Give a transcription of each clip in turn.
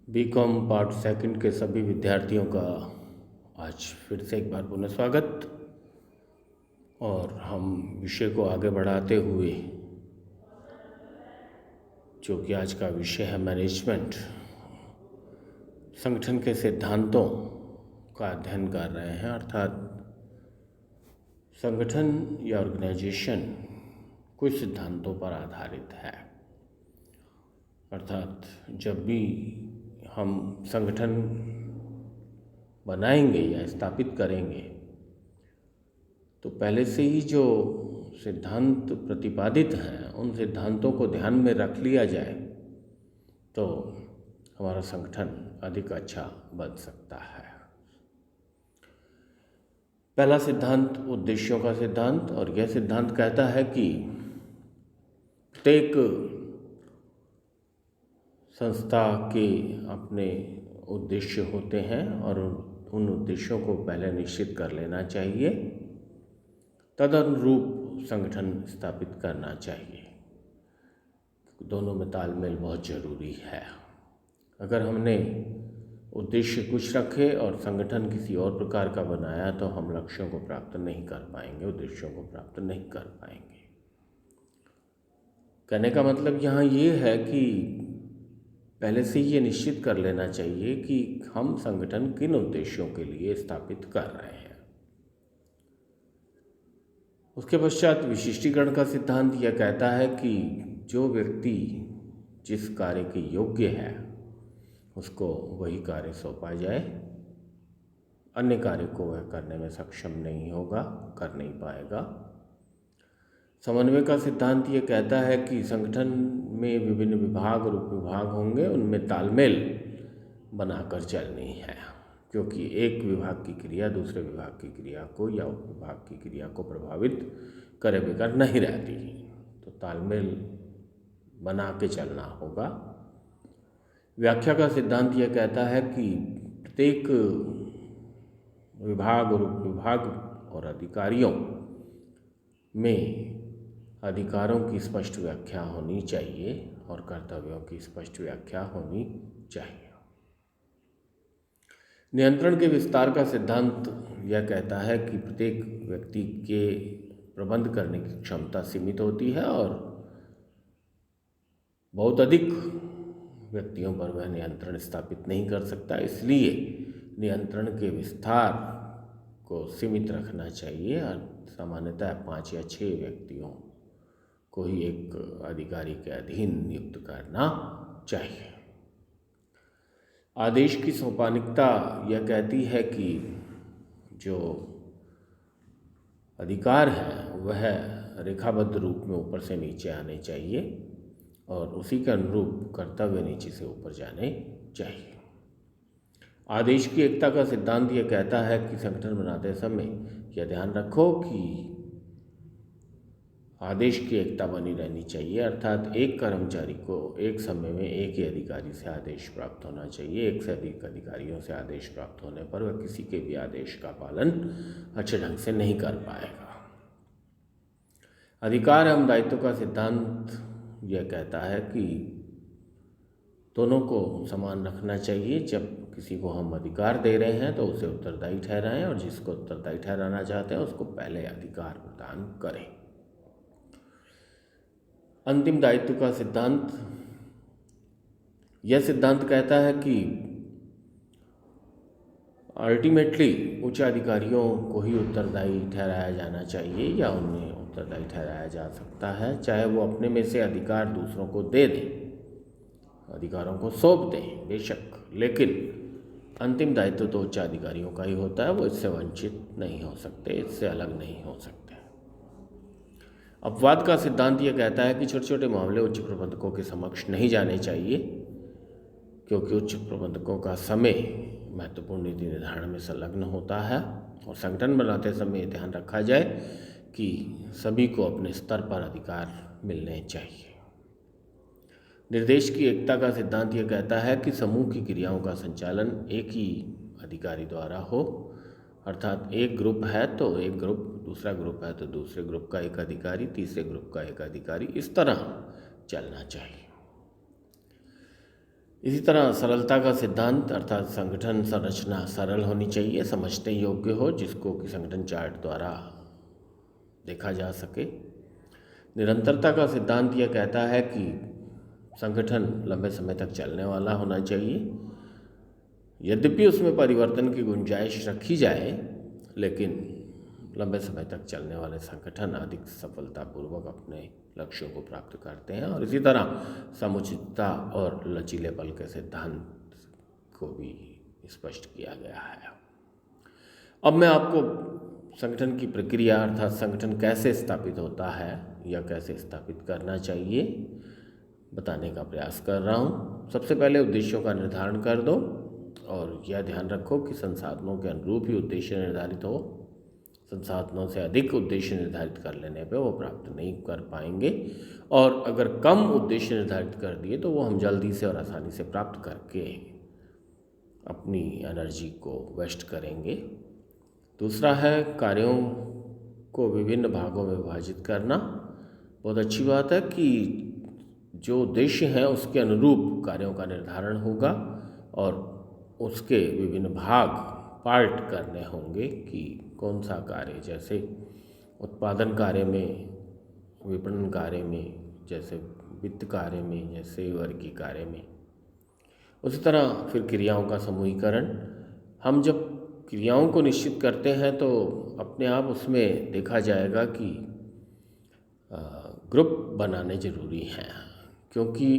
BCom part second के सभी विद्यार्थियों का आज फिर से एक बार पुनः स्वागत। और हम विषय को आगे बढ़ाते हुए जो कि आज का विषय है मैनेजमेंट, संगठन के सिद्धांतों का अध्ययन कर रहे हैं। अर्थात संगठन या ऑर्गेनाइजेशन कुछ सिद्धांतों पर आधारित है। अर्थात जब भी हम संगठन बनाएंगे या स्थापित करेंगे तो पहले से ही जो सिद्धांत प्रतिपादित हैं उन सिद्धांतों को ध्यान में रख लिया जाए तो हमारा संगठन अधिक अच्छा बन सकता है। पहला सिद्धांत उद्देश्यों का सिद्धांत, और यह सिद्धांत कहता है कि प्रत्येक संस्था के अपने उद्देश्य होते हैं और उन उद्देश्यों को पहले निश्चित कर लेना चाहिए, तदनुरूप संगठन स्थापित करना चाहिए। दोनों में तालमेल बहुत ज़रूरी है। अगर हमने उद्देश्य कुछ रखे और संगठन किसी और प्रकार का बनाया तो हम लक्ष्यों को प्राप्त नहीं कर पाएंगे, उद्देश्यों को प्राप्त नहीं कर पाएंगे। कहने का मतलब यहाँ ये है कि पहले से ये निश्चित कर लेना चाहिए कि हम संगठन किन उद्देश्यों के लिए स्थापित कर रहे हैं। उसके पश्चात विशिष्टीकरण का सिद्धांत यह कहता है कि जो व्यक्ति जिस कार्य के योग्य है उसको वही कार्य सौंपा जाए, अन्य कार्य को वह करने में सक्षम नहीं होगा, कर नहीं पाएगा। समन्वय का सिद्धांत ये कहता है कि संगठन में विभिन्न विभाग और उपविभाग होंगे, उनमें तालमेल बनाकर चलनी है, क्योंकि एक विभाग की क्रिया दूसरे विभाग की क्रिया को या उपविभाग की क्रिया को प्रभावित करे बगैर नहीं रहती। तो तालमेल बना के चलना होगा। व्याख्या का सिद्धांत यह कहता है कि प्रत्येक विभाग और उपविभाग और अधिकारियों में अधिकारों की स्पष्ट व्याख्या होनी चाहिए और कर्तव्यों की स्पष्ट व्याख्या होनी चाहिए। नियंत्रण के विस्तार का सिद्धांत यह कहता है कि प्रत्येक व्यक्ति के प्रबंध करने की क्षमता सीमित होती है और बहुत अधिक व्यक्तियों पर वह नियंत्रण स्थापित नहीं कर सकता। इसलिए नियंत्रण के विस्तार को सीमित रखना चाहिए और सामान्यतः 5 या 6 व्यक्तियों को ही एक अधिकारी के अधीन नियुक्त करना चाहिए। आदेश की सोपानिकता यह कहती है कि जो अधिकार है वह रेखाबद्ध रूप में ऊपर से नीचे आने चाहिए और उसी के अनुरूप कर्तव्य नीचे से ऊपर जाने चाहिए। आदेश की एकता का सिद्धांत यह कहता है कि संगठन बनाते समय यह ध्यान रखो कि आदेश की एकता बनी रहनी चाहिए। अर्थात एक कर्मचारी को एक समय में एक ही अधिकारी से आदेश प्राप्त होना चाहिए। एक से अधिक अधिकारियों से आदेश प्राप्त होने पर वह किसी के भी आदेश का पालन अच्छे ढंग से नहीं कर पाएगा। अधिकार एवं दायित्व का सिद्धांत यह कहता है कि दोनों को समान रखना चाहिए। जब किसी को हम अधिकार दे रहे हैं तो उसे उत्तरदायी ठहराएं और जिसको उत्तरदायी ठहराना चाहते हैं उसको पहले अधिकार प्रदान करें। अंतिम दायित्व का सिद्धांत यह सिद्धांत कहता है कि अल्टीमेटली उच्च अधिकारियों को ही उत्तरदायी ठहराया जाना चाहिए या उन्हें उत्तरदायी ठहराया जा सकता है, चाहे वो अपने में से अधिकार दूसरों को दे दें, अधिकारों को सौंप दें बेशक, लेकिन अंतिम दायित्व तो उच्च अधिकारियों का ही होता है। वो इससे वंचित नहीं हो सकते, इससे अलग नहीं हो सकते। अपवाद का सिद्धांत यह कहता है कि छोटे छोटे मामले उच्च प्रबंधकों के समक्ष नहीं जाने चाहिए, क्योंकि उच्च प्रबंधकों का समय महत्वपूर्ण नीति निर्धारण में संलग्न होता है और संगठन बनाते समय ध्यान रखा जाए कि सभी को अपने स्तर पर अधिकार मिलने चाहिए। निर्देश की एकता का सिद्धांत यह कहता है कि समूह की क्रियाओं का संचालन एक ही अधिकारी द्वारा हो। अर्थात एक ग्रुप है तो एक ग्रुप, दूसरा ग्रुप है तो दूसरे ग्रुप का एक अधिकारी, तीसरे ग्रुप का एक अधिकारी, इस तरह चलना चाहिए। इसी तरह सरलता का सिद्धांत अर्थात संगठन संरचना सरल होनी चाहिए, समझने योग्य हो, जिसको कि संगठन चार्ट द्वारा देखा जा सके। निरंतरता का सिद्धांत यह कहता है कि संगठन लंबे समय तक चलने वाला होना चाहिए। यद्यपि उसमें परिवर्तन की गुंजाइश रखी जाए, लेकिन लंबे समय तक चलने वाले संगठन अधिक सफलतापूर्वक अपने लक्ष्यों को प्राप्त करते हैं। और इसी तरह समुचितता और लचीलेपन के सिद्धांत को भी स्पष्ट किया गया है। अब मैं आपको संगठन की प्रक्रिया अर्थात संगठन कैसे स्थापित होता है या कैसे स्थापित करना चाहिए बताने का प्रयास कर रहा हूँ। सबसे पहले उद्देश्यों का निर्धारण कर दो और यह ध्यान रखो कि संसाधनों के अनुरूप ही उद्देश्य निर्धारित हो। संसाधनों से अधिक उद्देश्य निर्धारित कर लेने पे वो प्राप्त नहीं कर पाएंगे, और अगर कम उद्देश्य निर्धारित कर दिए तो वो हम जल्दी से और आसानी से प्राप्त करके अपनी एनर्जी को वेस्ट करेंगे। दूसरा है कार्यों को विभिन्न भागों में विभाजित करना। बहुत अच्छी बात है कि जो उद्देश्य हैं उसके अनुरूप कार्यों का निर्धारण होगा और उसके विभिन्न भाग पार्ट करने होंगे कि कौन सा कार्य, जैसे उत्पादन कार्य में, विपणन कार्य में, जैसे वित्त कार्य में, जैसे वर्गीय कार्य में। उसी तरह फिर क्रियाओं का समूहीकरण। हम जब क्रियाओं को निश्चित करते हैं तो अपने आप उसमें देखा जाएगा कि ग्रुप बनाने जरूरी हैं, क्योंकि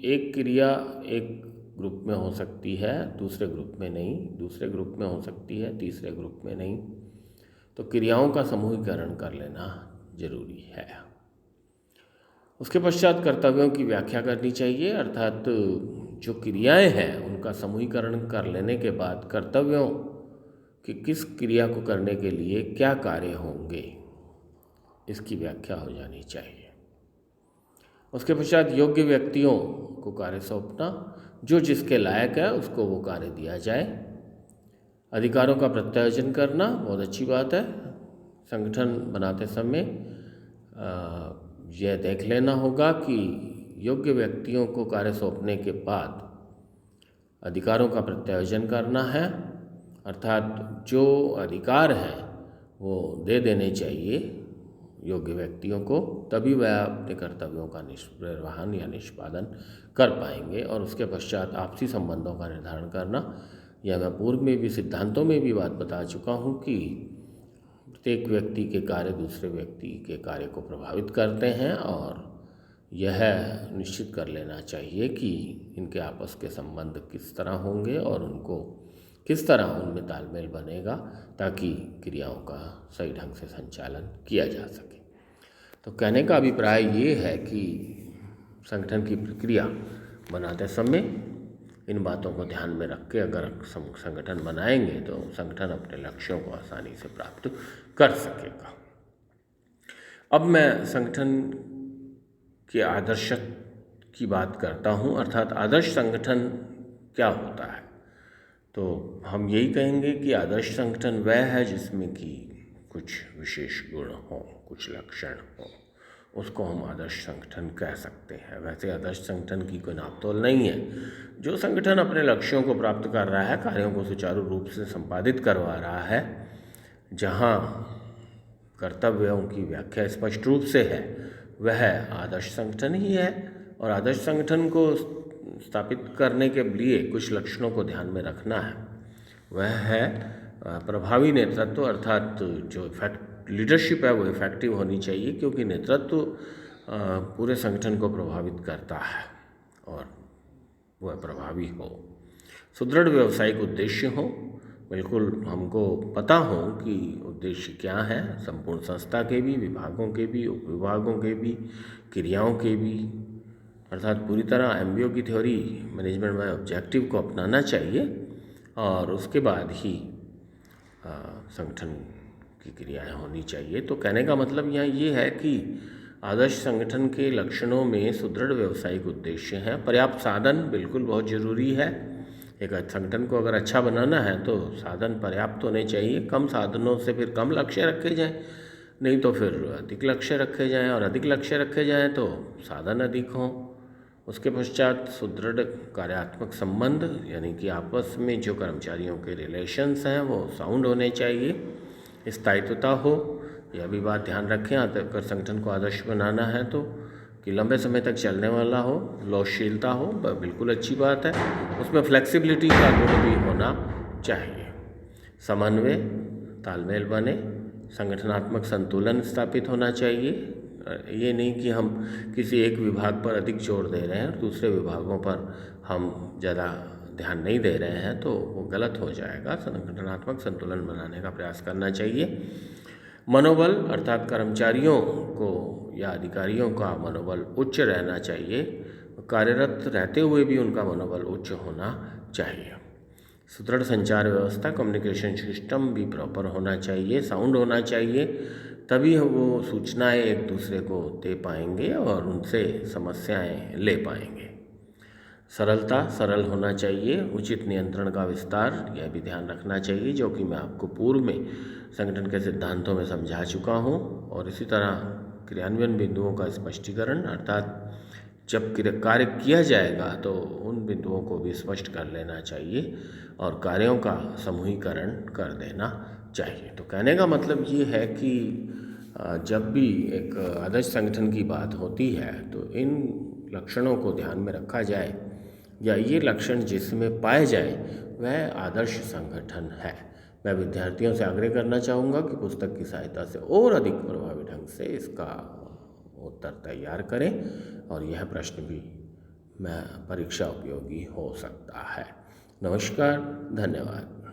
एक क्रिया एक ग्रुप में हो सकती है, दूसरे ग्रुप में नहीं, दूसरे ग्रुप में हो सकती है, तीसरे ग्रुप में नहीं। तो क्रियाओं का समूहीकरण कर लेना जरूरी है। उसके पश्चात कर्तव्यों की व्याख्या करनी चाहिए, अर्थात जो क्रियाएं हैं उनका समूहीकरण कर लेने के बाद कर्तव्यों कि किस क्रिया को करने के लिए क्या कार्य होंगे, इसकी व्याख्या हो जानी चाहिए। उसके पश्चात योग्य व्यक्तियों को कार्य सौंपना, जो जिसके लायक है उसको वो कार्य दिया जाए। अधिकारों का प्रत्यायोजन करना, बहुत अच्छी बात है। संगठन बनाते समय यह देख लेना होगा कि योग्य व्यक्तियों को कार्य सौंपने के बाद अधिकारों का प्रत्यायोजन करना है, अर्थात जो अधिकार हैं वो दे देने चाहिए योग्य व्यक्तियों को, तभी वह अपने कर्तव्यों का निर्वहन या निष्पादन कर पाएंगे। और उसके पश्चात आपसी संबंधों का निर्धारण करना। यह मैं पूर्व में भी सिद्धांतों में भी बात बता चुका हूँ कि प्रत्येक व्यक्ति के कार्य दूसरे व्यक्ति के कार्य को प्रभावित करते हैं, और यह निश्चित कर लेना चाहिए कि इनके आपस के संबंध किस तरह होंगे और उनको किस तरह उनमें तालमेल बनेगा ताकि क्रियाओं का सही ढंग से संचालन किया जा सके। तो कहने का अभिप्राय ये है कि संगठन की प्रक्रिया बनाते समय इन बातों को ध्यान में रख के अगर संगठन बनाएंगे तो संगठन अपने लक्ष्यों को आसानी से प्राप्त कर सकेगा। अब मैं संगठन के आदर्श की बात करता हूँ, अर्थात आदर्श संगठन क्या होता है। तो हम यही कहेंगे कि आदर्श संगठन वह है जिसमें कि कुछ विशेष गुण हों, कुछ लक्षण हों, उसको हम आदर्श संगठन कह सकते हैं। वैसे आदर्श संगठन की कोई नापतोल नहीं है। जो संगठन अपने लक्ष्यों को प्राप्त कर रहा है, कार्यों को सुचारू रूप से संपादित करवा रहा है, जहाँ कर्तव्यों की व्याख्या स्पष्ट रूप से है, वह आदर्श संगठन ही है। और आदर्श संगठन को स्थापित करने के लिए कुछ लक्षणों को ध्यान में रखना है। वह है प्रभावी नेतृत्व, अर्थात जो लीडरशिप है वो इफेक्टिव होनी चाहिए, क्योंकि नेतृत्व पूरे संगठन को प्रभावित करता है और वह प्रभावी हो। सुदृढ़ व्यावसायिक उद्देश्य हो, बिल्कुल हमको पता हो कि उद्देश्य क्या है, संपूर्ण संस्था के भी, विभागों के भी, उपविभागों के भी, क्रियाओं के भी, अर्थात पूरी तरह एमबीओ की थ्योरी मैनेजमेंट में ऑब्जेक्टिव को अपनाना चाहिए और उसके बाद ही संगठन की क्रियाएं होनी चाहिए। तो कहने का मतलब यहाँ ये है कि आदर्श संगठन के लक्षणों में सुदृढ़ व्यावसायिक उद्देश्य हैं, पर्याप्त साधन बिल्कुल बहुत ज़रूरी है। एक संगठन को अगर अच्छा बनाना है तो साधन पर्याप्त होने चाहिए। कम साधनों से फिर कम लक्ष्य रखे जाएं, नहीं तो फिर अधिक लक्ष्य रखे जाएं, और अधिक लक्ष्य रखे जाएं तो साधन अधिक हों, उसके पश्चात सुदृढ़ कार्यात्मक संबंध, यानी कि आपस में जो कर्मचारियों के रिलेशंस हैं वो साउंड होने चाहिए। स्थायित्वता हो, यह भी बात ध्यान रखें अगर संगठन को आदर्श बनाना है तो, कि लंबे समय तक चलने वाला हो, लॉसशीलता हो, बिल्कुल अच्छी बात है। उसमें फ्लेक्सिबिलिटी का गुण भी होना चाहिए। समन्वय, तालमेल बने, संगठनात्मक संतुलन स्थापित होना चाहिए। ये नहीं कि हम किसी एक विभाग पर अधिक जोर दे रहे हैं और दूसरे विभागों पर हम ज़्यादा ध्यान नहीं दे रहे हैं, तो वो गलत हो जाएगा। संगठनात्मक संतुलन बनाने का प्रयास करना चाहिए। मनोबल अर्थात कर्मचारियों को या अधिकारियों का मनोबल उच्च रहना चाहिए, कार्यरत रहते हुए भी उनका मनोबल उच्च होना चाहिए। सुदृढ़ संचार व्यवस्था, कम्युनिकेशन सिस्टम भी प्रॉपर होना चाहिए, साउंड होना चाहिए, तभी वो सूचनाएं एक दूसरे को दे पाएंगे और उनसे समस्याएं ले पाएंगे। सरलता, सरल होना चाहिए। उचित नियंत्रण का विस्तार, यह भी ध्यान रखना चाहिए, जो कि मैं आपको पूर्व में संगठन के सिद्धांतों में समझा चुका हूँ। और इसी तरह क्रियान्वयन बिंदुओं का स्पष्टीकरण, अर्थात जब कार्य किया जाएगा तो उन बिंदुओं को भी स्पष्ट कर लेना चाहिए और कार्यों का समूहीकरण कर देना चाहिए। तो कहने का मतलब ये है कि जब भी एक आदर्श संगठन की बात होती है तो इन लक्षणों को ध्यान में रखा जाए, या ये लक्षण जिसमें पाए जाए वह आदर्श संगठन है। मैं विद्यार्थियों से आग्रह करना चाहूँगा कि पुस्तक की सहायता से और अधिक प्रभावी ढंग से इसका उत्तर तैयार करें, और यह प्रश्न भी परीक्षा उपयोगी हो सकता है। नमस्कार, धन्यवाद।